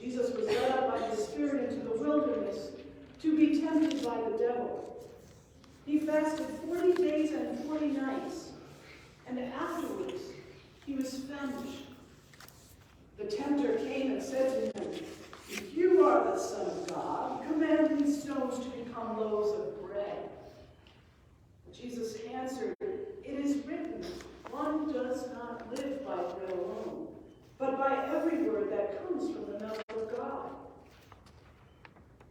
Jesus was led up by the Spirit into the wilderness to be tempted by the devil. He fasted 40 days and 40 nights, and afterwards he was famished. The tempter came and said to him, "If you are the Son of God, command these stones to become loaves of bread." Jesus answered, "It is written, one does not live by bread alone, but by every word that comes from the mouth of God."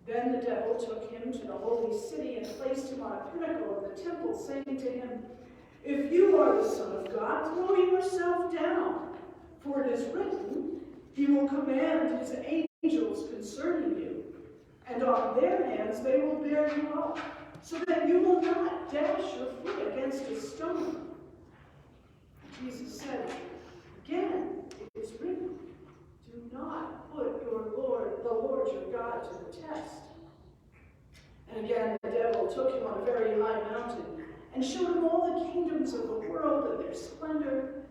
Then the devil took him to the holy city and placed him on a pinnacle of the temple, saying to him, "If you are the Son of God, throw yourself down, for it is written, he will command his angels concerning you, and on their hands they will bear you up, so that you will not dash your foot against a stone." Jesus said, "Again, it is written, do not put the Lord your God to the test." And again, the devil took him on a very high mountain and showed him all the kingdoms of the world and their splendor.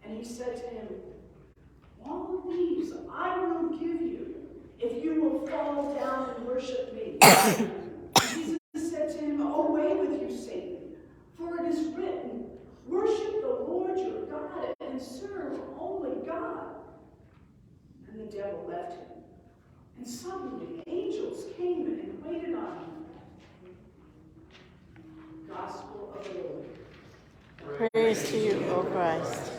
And he said to him, "All of these I will give you if you will fall down and worship me." Jesus said to him, "Away with you, Satan, for it is written, worship the Lord your God and serve only God." And the devil left him. And suddenly angels came and waited on him. Gospel of the Lord. Praise to you, O Christ.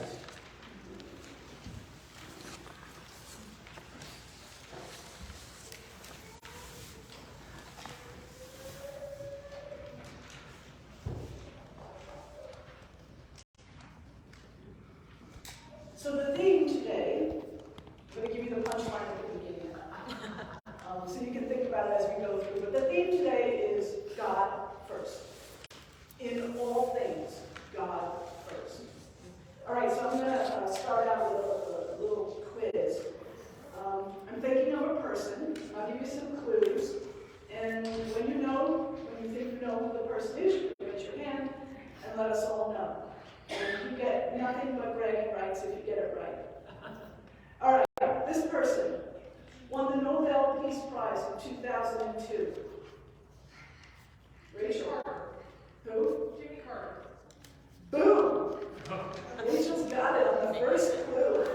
So the theme today, I'm going to give you the punchline at the beginning, so you can think about it as we go through. But the theme today is God first. In all things, God first. All right, so I'm going to start out with a little quiz. I'm thinking of a person. I'll give you some clues. And when you think you know who the person is, you raise your hand and let us all know. And you get nothing but bragging rights if you get it right. All right, this person won the Nobel Peace Prize in 2002. Rachel. Who? Jimmy Carter. Boom! Rachel's got it on the first clue.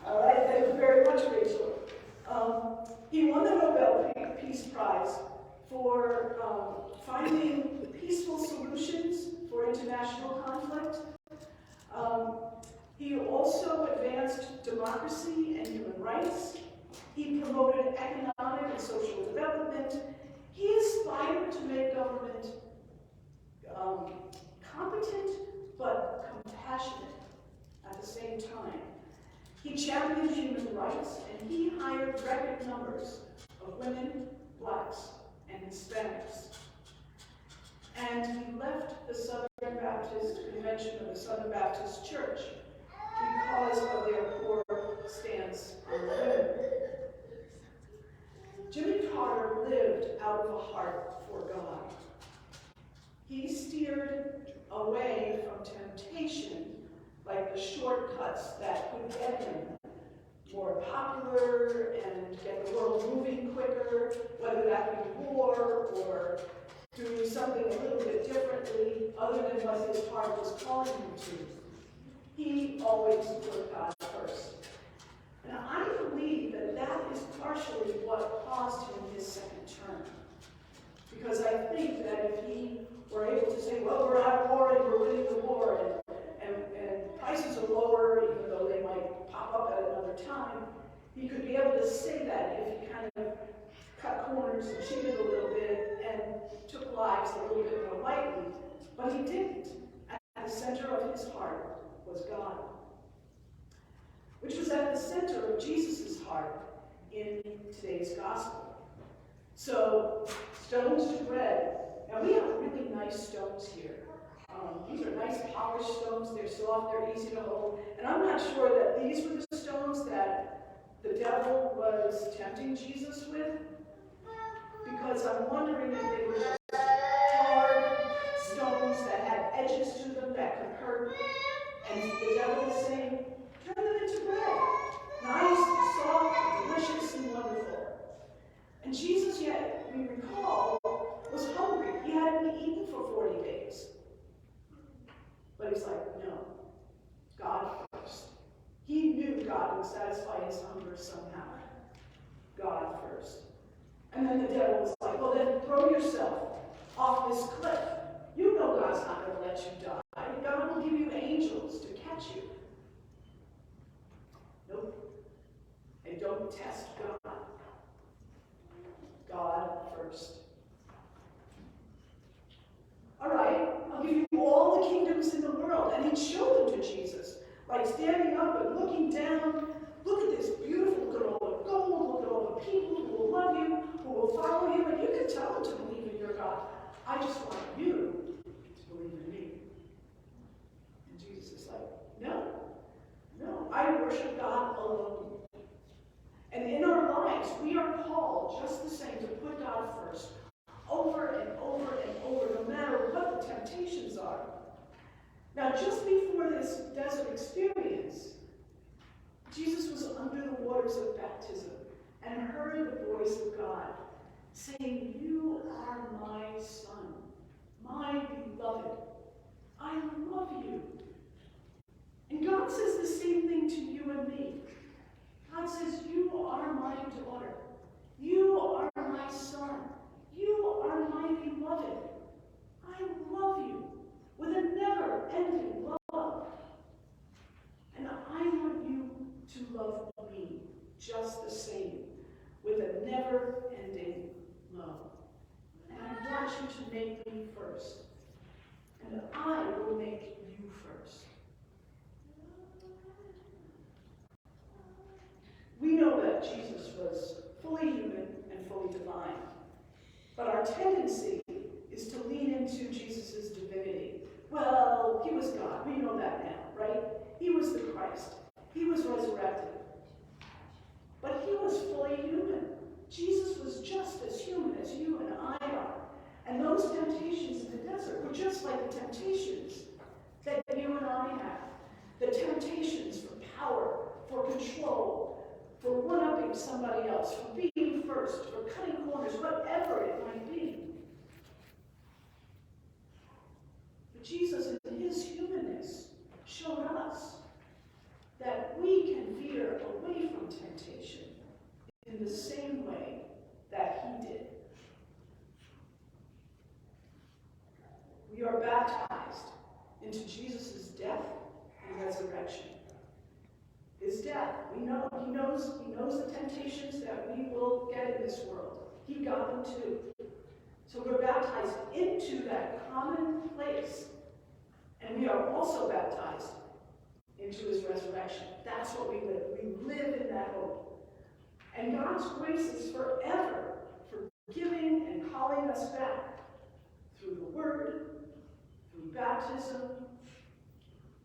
All right, thank you very much, Rachel. He won the Nobel Peace Prize for finding peaceful solutions for international conflict. He also advanced democracy and human rights. He promoted economic and social development. He aspired to make government competent but compassionate at the same time. He championed human rights, and he hired record numbers of women, blacks, and Hispanics. And he left the Southern Baptist Convention of the Southern Baptist Church because of their poor stance on women. Jimmy Carter lived out of a heart for God. He steered away from temptation like the shortcuts that could get him more popular and get the world moving quicker, whether that be war or doing something a little bit differently other than what his heart was calling him to. He always put God first. And I believe that that is partially what caused him his second term. Because I think that if he were able to say, well, we're at war and we're winning the war, and prices are lower, even though they might pop up at another time, he could be able to say that if he kind of cut corners and cheated a little bit and took lives a little bit more lightly. But he didn't. At the center of his heart was God, which was at the center of Jesus' heart in today's gospel. So, stones to bread. Now, we have really nice stones here. These are nice polished stones. They're soft, they're easy to hold. And I'm not sure that these were the stones that the devil was tempting Jesus with, because I'm wondering if they were just hard stones that had edges to them that could hurt. And the devil is saying, turn them into bread. Nice, soft, God would satisfy his hunger somehow. God first. And then the devil was like, well, then throw yourself off this cliff. You know God's not going to let you die. God will give you angels to catch you. Nope. And don't test God. God first. All right, I'll give you all the kingdoms in the world. And he'd show them to Jesus. Like standing up and looking down. Look at this beautiful, look at all the gold, look at all the people who will love you, who will follow you. And you can tell them to believe in your God. I just want you to believe in me. And Jesus is like, no, I worship God alone. And in our lives, we are called just the same to put God first, over and over and over, no matter what the temptations are. Now, just before this desert experience, Jesus was under the waters of baptism and heard the voice of God saying, you are my son, my beloved. I love you. And God says the same thing to you and me. God says, you are my daughter. You are my son. You are my beloved. I love you with a never-ending love. And I want you to love me just the same with a never-ending love. And I want you to make me first. And I will make you first. We know that Jesus was fully human and fully divine. But our tendency is to lean into Jesus' divinity. Well, he was God. We know that now, right? He was the Christ. He was resurrected. But he was fully human. Jesus was just as human as you and I are. And those temptations in the desert were just like the temptations that you and I have. The temptations for power, for control, for one-upping somebody else, for being first, for cutting corners, whatever it might be. But Jesus, in his humanness, showed us that we can veer away from temptation in the same way that he did. We are baptized into Jesus' death and resurrection. His death, we know, he knows the temptations that we will get in this world. He got them too. So we're baptized into that common place. And we are also baptized into his resurrection. That's what we live. We live in that hope. And God's grace is forever forgiving and calling us back through the word, through baptism,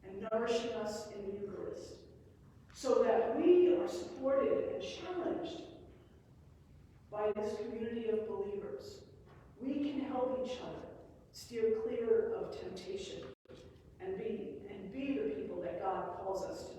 and nourishing us in the Eucharist, so that we are supported and challenged by this community of believers. We can help each other steer clear of temptation and be the people that God calls us